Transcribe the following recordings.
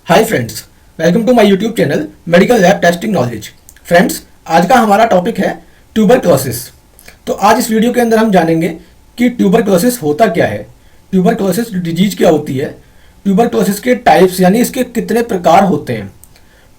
Hi friends, welcome to my YouTube channel medical lab testing knowledge. Friends, आज का हमारा topic है tuberculosis. तो आज इस वीडियो के अंदर हम जानेंगे कि ट्यूबरक्लोसिस होता क्या है, ट्यूबरक्लोसिस डिजीज क्या होती है, ट्यूबरक्लोसिस के टाइप्स यानी इसके कितने प्रकार होते हैं,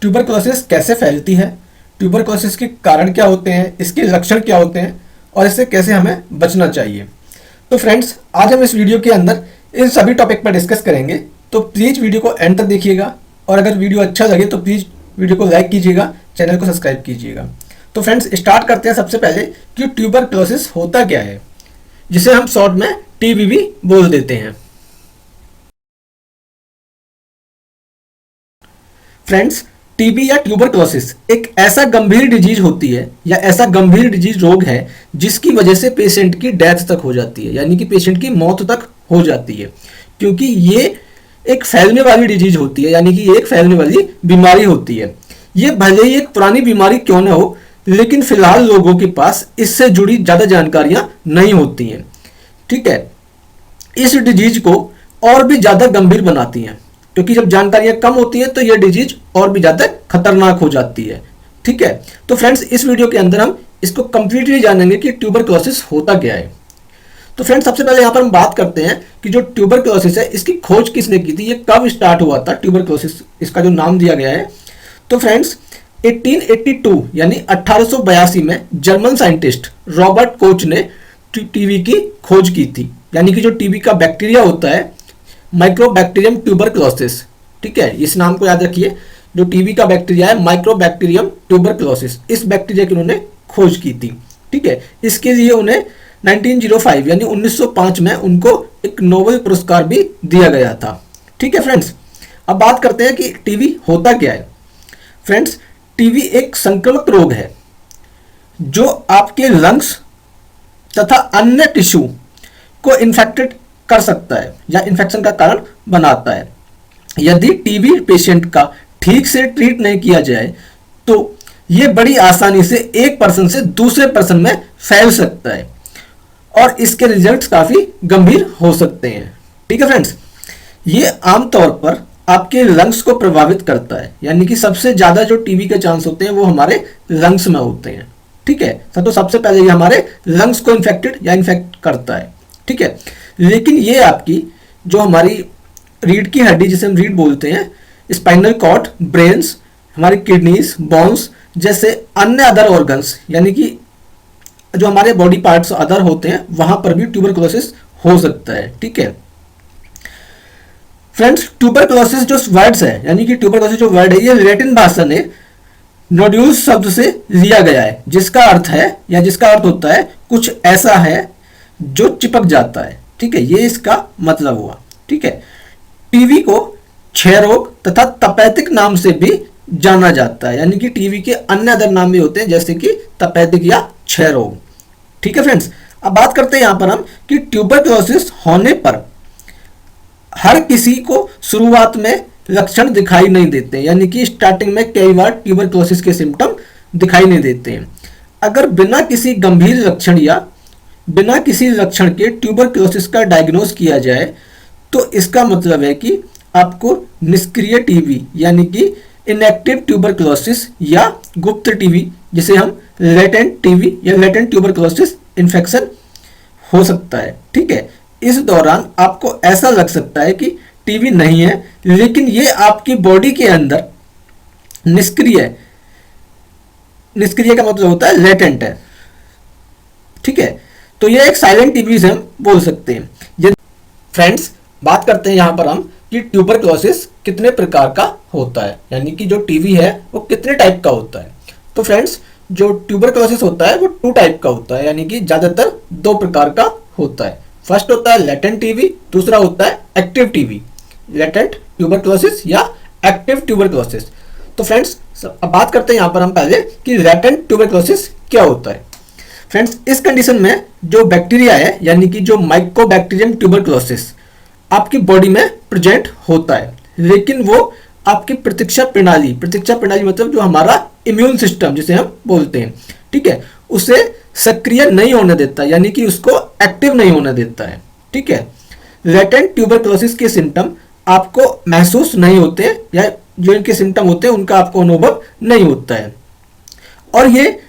ट्यूबरक्लोसिस कैसे फैलती है, ट्यूबरक्लोसिस के कारण क्या होते हैं, इसके लक्षण क्या होते हैं और इससे कैसे हमें बचना चाहिए। तो फ्रेंड्स, आज हम इस वीडियो के अंदर इन सभी टॉपिक पर डिस्कस करेंगे। तो प्लीज़ वीडियो को एंड तक देखिएगा और अगर वीडियो अच्छा लगे तो प्लीज़ वीडियो को लाइक कीजिएगा, चैनल को सब्सक्राइब कीजिएगा। तो फ्रेंड्स, स्टार्ट करते हैं सबसे पहले कि ट्यूबरक्लोसिस होता क्या है, जिसे हम शॉर्ट में टीबी भी बोल देते हैं। फ्रेंड्स, टीबी या ट्यूबरक्लोसिस एक ऐसा गंभीर डिजीज होती है या ऐसा गंभीर डिजीज रोग है जिसकी वजह से पेशेंट की डेथ तक हो जाती है, यानी कि पेशेंट की मौत तक हो जाती है, क्योंकि ये एक फैलने वाली डिजीज होती है, यानी कि ये एक फैलने वाली बीमारी होती है। ये भले ही एक पुरानी बीमारी क्यों ना हो, लेकिन फिलहाल लोगों के पास इससे जुड़ी ज़्यादा जानकारियां नहीं होती हैं। ठीक है, इस डिजीज को और भी ज़्यादा गंभीर बनाती हैं, क्योंकि जब जानकारियां कम होती हैं तो यह डिजीज और भी ज़्यादा खतरनाक हो जाती है। ठीक है, तो फ्रेंड्स, इस वीडियो के अंदर हम इसको कंप्लीटली जानेंगे कि ट्यूबरक्लोसिस होता क्या है। तो फ्रेंड्स, सबसे पहले यहाँ पर हम बात करते हैं कि जो ट्यूबरक्लोसिस है इसकी खोज किसने की थी, ये कब स्टार्ट हुआ था ट्यूबरक्लोसिस, इसका जो नाम दिया गया है। तो फ्रेंड्स, 1882 यानी 1882 में जर्मन साइंटिस्ट रॉबर्ट कोच ने टीबी की खोज की थी, यानी कि जो टीबी का बैक्टीरिया होता है माइक्रोबैक्टीरियम ट्यूबरक्लोसिस। ठीक है, इस नाम को याद रखिए, जो टीबी का बैक्टीरिया है माइक्रोबैक्टीरियम ट्यूबरक्लोसिस, इस बैक्टीरिया की उन्होंने खोज की थी। ठीक है, इसके लिए उन्हें 1905 यानी 1905 में उनको एक नोबेल पुरस्कार भी दिया गया था। ठीक है फ्रेंड्स, अब बात करते हैं कि टीबी होता क्या है। फ्रेंड्स, टीबी एक संक्रामक रोग है जो आपके लंग्स तथा अन्य टिश्यू को इन्फेक्टेड कर सकता है या इन्फेक्शन का कारण बनाता है। यदि टीबी पेशेंट का ठीक से ट्रीट नहीं किया जाए तो यह बड़ी आसानी से एक पर्सन से दूसरे पर्सन में फैल सकता है और इसके रिजल्ट्स काफी गंभीर हो सकते हैं। ठीक है फ्रेंड्स, ये आमतौर पर आपके लंग्स को प्रभावित करता है, यानी कि सबसे ज्यादा जो टीबी के चांस होते हैं वो हमारे लंग्स में होते हैं। ठीक है, तो सबसे पहले ये हमारे लंग्स को इन्फेक्टेड या इन्फेक्ट करता है। ठीक है, लेकिन ये आपकी जो हमारी रीढ़ की हड्डी, जिसे हम रीढ़ बोलते हैं, स्पाइनल कॉर्ड, ब्रेन्स, हमारी किडनीज, बोन्स जैसे अन्य अदर ऑर्गन्स, यानी कि जो हमारे बॉडी पार्ट्स अदर होते हैं, वहां पर भी ट्यूबरक्लोसिस हो सकता है। ठीक है फ्रेंड्स, ट्यूबरक्लोसिस जो वर्ड्स है, यानी कि ट्यूबरक्लोसिस जो वर्ड है, ये लैटिन भाषा ने नोड्यूल्स शब्द से लिया गया है, जिसका अर्थ है या जिसका अर्थ होता है कुछ ऐसा है जो चिपक जाता है। ठीक है, ये इसका मतलब हुआ। ठीक है, टीबी को क्षय रोग तथा तपेदिक नाम से भी जाना जाता है, यानी कि टीबी के अन्य अदर नाम भी होते हैं, जैसे कि तपेदिक या क्षय रोग। ठीक है फ्रेंड्स, अब बात करते हैं यहां पर हम कि ट्यूबरक्लोसिस होने पर हर किसी को शुरुआत में लक्षण दिखाई नहीं देते, यानी कि स्टार्टिंग में कई बार ट्यूबरक्लोसिस के सिम्टम दिखाई नहीं देते हैं। अगर बिना किसी गंभीर लक्षण या बिना किसी लक्षण के ट्यूबरक्लोसिस का डायग्नोस किया जाए तो इसका मतलब है कि आपको निष्क्रिय टीबी यानी कि इनएक्टिव ट्यूबरक्लोसिस या गुप्त टीबी, जिसे हम लेटेंट टीबी या लेटेंट ट्यूबरक्लोसिस इन्फेक्शन हो सकता है। ठीक है, इस दौरान आपको ऐसा लग सकता है कि टीबी नहीं है, लेकिन ये आपकी बॉडी के अंदर निष्क्रिय का मतलब होता है लेटेंट है। ठीक है, तो ये एक साइलेंट टीबी से हम बोल सकते हैं। फ्रेंड्स, बात करते हैं यहां पर हम कि ट्यूबरक्लोसिस कितने प्रकार का होता है, यानी कि जो टीबी है वो कितने टाइप का होता है। तो फ्रेंड्स, जो ट्यूबरक्लोसिस होता है वो 2 टाइप का होता है, यानी कि ज्यादातर 2 प्रकार का होता है। फर्स्ट होता है लेटेंट टीबी, दूसरा होता है एक्टिव टीबी, लेटेंट ट्यूबरक्लोसिस या एक्टिव ट्यूबरक्लोसिस। तो फ्रेंड्स, अब बात करते हैं यहां पर हम पहले कि लेटेंट ट्यूबरक्लोसिस क्या होता है। फ्रेंड्स, इस कंडीशन में जो बैक्टीरिया है, यानी कि जो माइकोबैक्टीरियम ट्यूबरक्लोसिस आपकी बॉडी में प्रेजेंट होता है, लेकिन वो आपकी प्रतिरक्षा प्रणाली मतलब जो हमारा इम्यून सिस्टम जिसे हम बोलते हैं, ठीक है, उसे सक्रिय नहीं होने देता, यानी कि उसको एक्टिव नहीं होने देता है। ठीक है, लेटेंट ट्यूबरक्लोसिस के सिम्टम आपको महसूस नहीं होते, या जो इनके सिम्टम होते हैं उनका आपको अनुभव नहीं होता है। और ये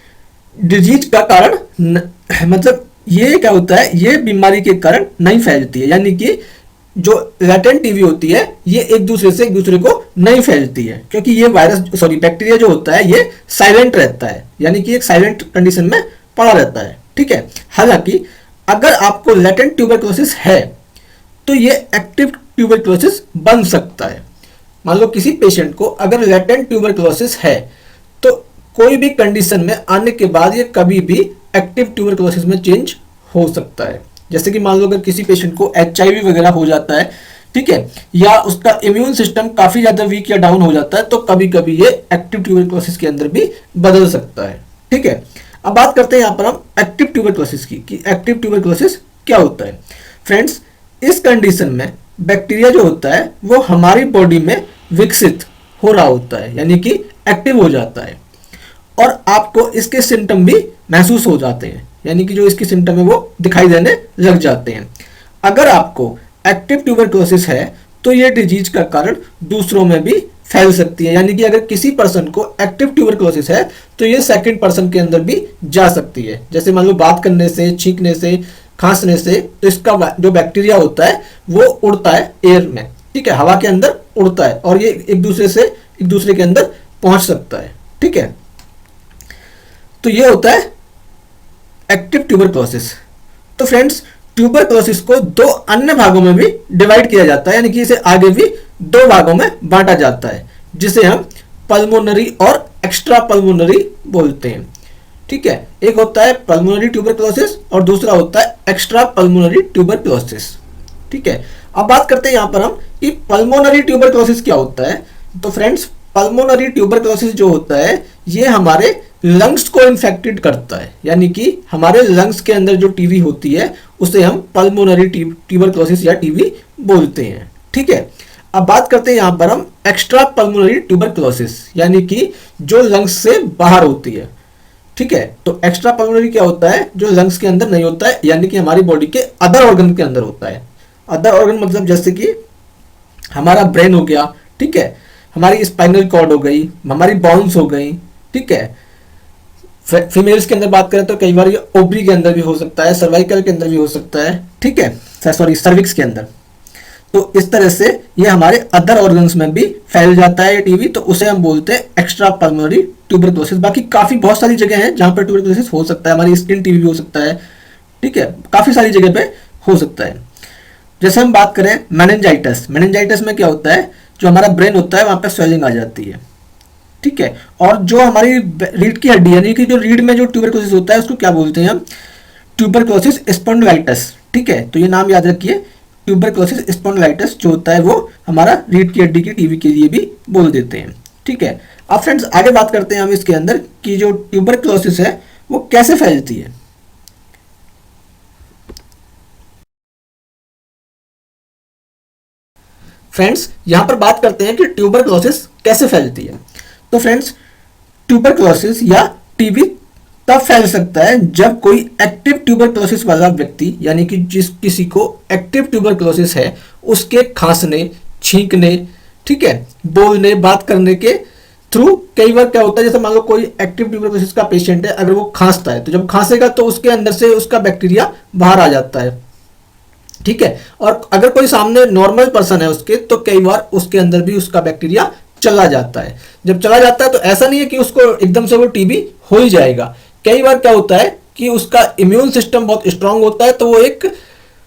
डिजीज का कारण मतलब ये क्या होता है, ये बीमारी के कारण नहीं फैलती है, यानी कि जो लैटेंट टीबी होती है ये एक दूसरे को नहीं फैलती है, क्योंकि ये वायरस बैक्टीरिया जो होता है ये साइलेंट रहता है, यानी कि एक साइलेंट कंडीशन में पड़ा रहता है। ठीक है, हालांकि अगर आपको लैटेंट ट्यूबरक्लोसिस है तो ये एक्टिव ट्यूबरक्लोसिस बन सकता है। मान लो किसी पेशेंट को अगर लैटेंट ट्यूबरक्लोसिस है तो कोई भी कंडीशन में आने के बाद ये कभी भी एक्टिव ट्यूबरक्लोसिस में चेंज हो सकता है। जैसे कि मान लो अगर किसी पेशेंट को HIV वगैरह हो जाता है, ठीक है, या उसका इम्यून सिस्टम काफी ज्यादा वीक या डाउन हो जाता है, तो कभी कभी ये एक्टिव ट्यूबरक्लोसिस के अंदर भी बदल सकता है। ठीक है, अब बात करते हैं यहाँ पर हम एक्टिव ट्यूबरक्लोसिस की, कि एक्टिव ट्यूबरक्लोसिस क्या होता है। फ्रेंड्स, इस कंडीशन में बैक्टीरिया जो होता है वो हमारी बॉडी में विकसित हो रहा होता है, यानी कि एक्टिव हो जाता है, और आपको इसके सिम्टम भी महसूस हो जाते हैं, यानी कि जो इसके सिम्टम है वो दिखाई देने लग जाते हैं। अगर आपको एक्टिव ट्यूबरक्लोसिस है तो ये डिजीज का कारण दूसरों में भी फैल सकती है, यानी कि अगर किसी पर्सन को एक्टिव ट्यूबरक्लोसिस है तो ये सेकंड पर्सन के अंदर भी जा सकती है। जैसे मान लो बात करने से, छींकने से, खांसने से, तो इसका जो बैक्टीरिया होता है वो उड़ता है एयर में, ठीक है, हवा के अंदर उड़ता है, और ये एक दूसरे के अंदर पहुंच सकता है। ठीक है, तो ये होता है एक्टिव ट्यूबरक्लोसिस। तो फ्रेंड्स, ट्यूबरक्लोसिस को दो अन्य भागों में भी डिवाइड किया जाता है, यानी कि इसे आगे भी दो भागों में बांटा जाता है, जिसे हम पल्मोनरी और एक्स्ट्रा पल्मोनरी बोलते हैं। ठीक है, एक होता है पल्मोनरी ट्यूबरक्लोसिस और दूसरा होता है एक्स्ट्रा पल्मोनरी ट्यूबरक्लोसिस। ठीक है, अब बात करते हैं यहां पर हम कि पल्मोनरी ट्यूबरक्लोसिस क्या होता है। तो फ्रेंड्स, पल्मोनरी ट्यूबरक्लोसिस जो होता है ये हमारे लंग्स को इन्फेक्टेड करता है, यानी कि हमारे लंग्स के अंदर जो टीबी होती है उसे हम पल्मोनरी ट्यूबरक्लोसिस या टीबी बोलते हैं। ठीक है, अब बात करते हैं यहां पर हम एक्स्ट्रा पल्मोनरी ट्यूबरक्लोसिस, यानी कि जो लंग्स से बाहर होती है। ठीक है, तो एक्स्ट्रा पल्मोनरी क्या होता है, जो लंग्स के अंदर नहीं होता है, यानी कि हमारी बॉडी के अदर ऑर्गन के अंदर होता है। अदर ऑर्गन मतलब जैसे कि हमारा ब्रेन हो गया, ठीक है, हमारी स्पाइनल कॉर्ड हो गई, हमारी बोन्स हो गई। ठीक है, फीमेल्स के अंदर बात करें तो कई बार ये ओवरी के अंदर भी हो सकता है, सर्वाइकल के अंदर भी हो सकता है। ठीक है, सॉरी, सर्विक्स के अंदर। तो इस तरह से ये हमारे अदर ऑर्गन्स में भी फैल जाता है टीबी, तो उसे हम बोलते हैं एक्स्ट्रा पल्मोनरी ट्यूबरक्लोसिस। बाकी काफी बहुत सारी जगह है जहां पर ट्यूबरक्लोसिस हो सकता है, हमारी स्किन टीबी भी हो सकता है। ठीक है, काफी सारी जगह पे हो सकता है। जैसे हम बात करें मेनिंजाइटिस, मेनिंजाइटिस में क्या होता है, जो हमारा ब्रेन होता है वहां पर स्वेलिंग आ जाती है। ठीक है, और जो हमारी रीढ़ की हड्डी, यानी कि जो रीढ़ में जो ट्यूबरक्लोसिस होता है उसको क्या बोलते हैं हम, ट्यूबरक्लोसिस स्पॉन्डिलाइटिस। ठीक है, तो ये नाम याद रखिए, ट्यूबरक्लोसिस स्पॉन्डिलाइटिस जो होता है वो हमारा रीढ़ की हड्डी की टीबी के लिए भी बोल देते हैं। ठीक है, अब फ्रेंड्स आगे बात करते हैं हम इसके अंदर कि जो ट्यूबरक्लोसिस है वो कैसे फैलती है। फ्रेंड्स, यहां पर बात करते हैं कि ट्यूबरक्लोसिस कैसे फैलती है। तो फ्रेंड्स, ट्यूबरक्लोसिस या टीबी तब फैल सकता है जब कोई एक्टिव ट्यूबरक्लोसिस वाला व्यक्ति, यानी कि जिस किसी को एक्टिव ट्यूबरक्लोसिस है, उसके खांसने, छींकने, ठीक है, बोलने, बात करने के थ्रू कई बार क्या होता है, जैसे मान लो कोई एक्टिव ट्यूबरक्लोसिस का पेशेंट है, अगर वो खांसता है तो जब खांसेगा तो उसके अंदर से उसका बैक्टीरिया बाहर आ जाता है। ठीक है, और अगर कोई सामने नॉर्मल पर्सन है उसके, तो कई बार उसके अंदर भी उसका बैक्टीरिया चला जाता है। जब चला जाता है तो ऐसा नहीं है कि उसको एकदम से वो टीबी हो ही जाएगा। कई बार क्या होता है कि उसका इम्यून सिस्टम बहुत स्ट्रांग होता है, तो वो एक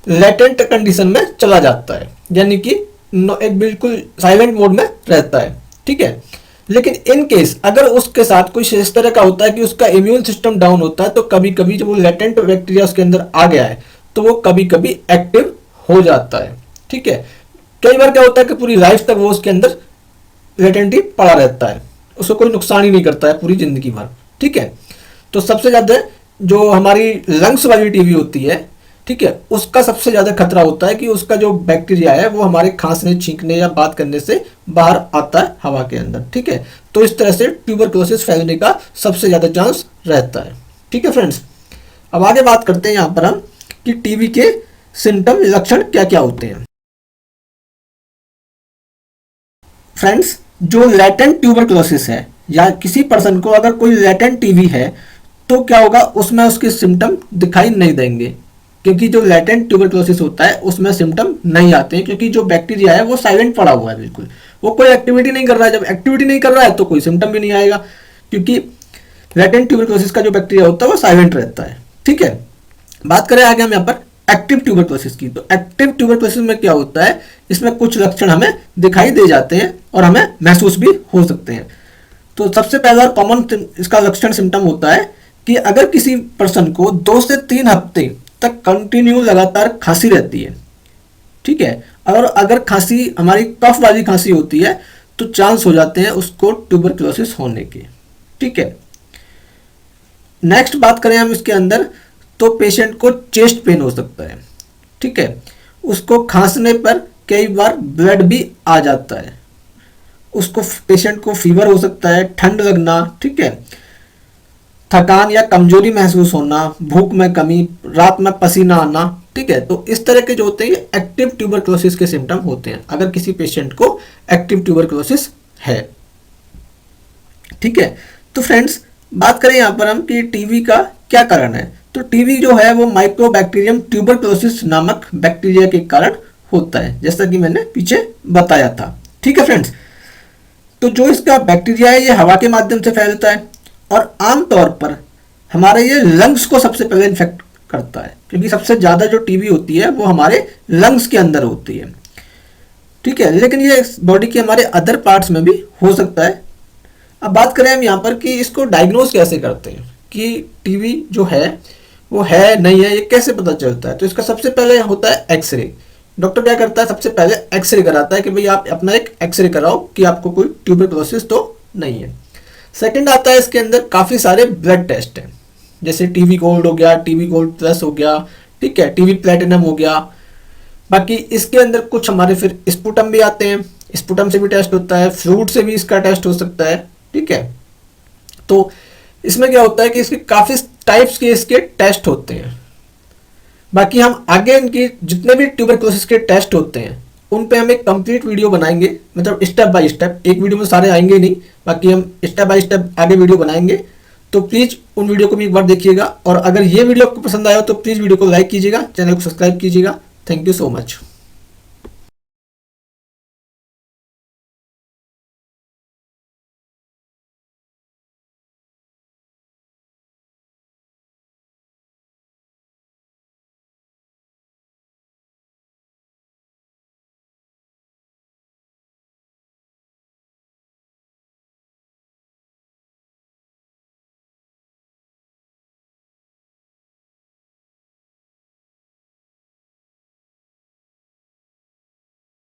लेटेंट कंडीशन में चला जाता है, यानी कि एक बिल्कुल साइलेंट मोड में रहता है। ठीक है, लेकिन इन केस अगर उसके साथ कुछ इस तरह का होता है कि उसका इम्यून सिस्टम डाउन होता है, तो कभी कभी जब वो लेटेंट बैक्टीरिया उसके अंदर आ गया है तो वो कभी कभी एक्टिव हो जाता है। ठीक है, कई बार क्या होता है कि पूरी लाइफ तक वो उसके अंदर लेटेंट ही पड़ा रहता है, उसको कोई नुकसान ही नहीं करता है पूरी जिंदगी भर। ठीक है, तो सबसे ज्यादा जो हमारी लंग्स वाली टीबी होती है, ठीक है, उसका सबसे ज्यादा खतरा होता है कि उसका जो बैक्टीरिया है वो हमारे खांसने, छींकने या बात करने से बाहर आता है हवा के अंदर। ठीक है, तो इस तरह से ट्यूबरक्लोसिस फैलने का सबसे ज्यादा चांस रहता है। ठीक है फ्रेंड्स, अब आगे बात करते हैं यहां पर हम कि टीबी के सिम्टम, लक्षण क्या क्या होते हैं। फ्रेंड्स, जो लेटेंट ट्यूबरक्लोसिस है या किसी पर्सन को अगर कोई लेटेंट टीबी है तो क्या होगा, उसमें उसके सिम्टम दिखाई नहीं देंगे, क्योंकि जो लेटेंट ट्यूबरक्लोसिस होता है उसमें सिम्टम नहीं आते हैं, क्योंकि जो बैक्टीरिया है वो साइलेंट पड़ा हुआ है, बिल्कुल वो कोई एक्टिविटी नहीं कर रहा है। जब एक्टिविटी नहीं कर रहा है तो कोई सिम्टम भी नहीं आएगा, क्योंकि लेटेंट ट्यूबरक्लोसिस का जो बैक्टीरिया होता है वो साइलेंट रहता है। ठीक है, बात करें आगे हम यहाँ पर एक्टिव ट्यूबरक्लोसिस की, तो एक्टिव ट्यूबरक्लोसिस में क्या होता है, इसमें कुछ लक्षण हमें दिखाई दे जाते हैं और हमें महसूस भी हो सकते हैं। तो सबसे पहला और कॉमन इसका लक्षण सिम्टम होता है कि अगर किसी पर्सन को 2 से 3 हफ्ते तक कंटिन्यू लगातार खांसी रहती है, ठीक है, और अगर खांसी हमारी कफ वाली खांसी होती है तो चांस हो जाते हैं उसको ट्यूबरक्लोसिस होने के। ठीक है, नेक्स्ट बात करें हम इसके अंदर, तो पेशेंट को चेस्ट पेन हो सकता है। ठीक है, उसको खांसने पर कई बार ब्लड भी आ जाता है, उसको पेशेंट को फीवर हो सकता है, ठंड लगना, ठीक है, थकान या कमजोरी महसूस होना, भूख में कमी, रात में पसीना आना। ठीक है, तो इस तरह के जो होते हैं एक्टिव ट्यूबरक्लोसिस के सिम्टम होते हैं अगर किसी पेशेंट को एक्टिव ट्यूबरक्लोसिस है। ठीक है, तो फ्रेंड्स बात करें यहाँ पर हम कि टीबी का क्या कारण है, तो टीबी जो है वो माइक्रोबैक्टीरियम ट्यूबरक्लोसिस नामक बैक्टीरिया के कारण होता है, जैसा कि मैंने पीछे बताया था। ठीक है फ्रेंड्स, तो जो इसका बैक्टीरिया है ये हवा के माध्यम से फैलता है और आमतौर पर हमारे ये लंग्स को सबसे पहले इन्फेक्ट करता है, क्योंकि सबसे ज़्यादा जो टीबी होती है वो हमारे लंग्स के अंदर होती है। ठीक है, लेकिन ये बॉडी के हमारे अदर पार्ट्स में भी हो सकता है। अब बात करें हम यहाँ पर कि इसको डायग्नोज कैसे करते हैं कि टीबी जो है वो है नहीं है, ये कैसे पता चलता है। तो इसका सबसे पहले होता है एक्सरे। डॉक्टर क्या करता है, सबसे पहले एक्सरे कराता है कि भाई आप अपना एक एक्सरे कराओ कि आपको कोई ट्यूबरक्लोसिस तो नहीं है। सेकंड आता है इसके अंदर काफ़ी सारे ब्लड टेस्ट हैं, जैसे टीबी गोल्ड हो गया, टीबी गोल्ड प्लस हो गया, ठीक है, टीबी प्लेटिनम हो गया। बाकी इसके अंदर कुछ हमारे फिर स्पुटम भी आते हैं, स्पुटम से भी टेस्ट होता है, फ्लूइड से भी इसका टेस्ट हो सकता है। ठीक है, तो इसमें क्या होता है कि इसके काफ़ी टाइप्स के इसके टेस्ट होते हैं। बाकी हम आगे इनकी जितने भी ट्यूबरक्लोसिस के टेस्ट होते हैं उन पे हम एक कंप्लीट वीडियो बनाएंगे, मतलब स्टेप बाय स्टेप, एक वीडियो में सारे आएंगे नहीं, बाकी हम स्टेप बाय स्टेप आगे वीडियो बनाएंगे। तो प्लीज़ उन वीडियो को भी एक बार देखिएगा, और अगर ये वीडियो आपको पसंद आया हो तो प्लीज़ वीडियो को लाइक कीजिएगा, चैनल को सब्सक्राइब कीजिएगा। Thank you so much.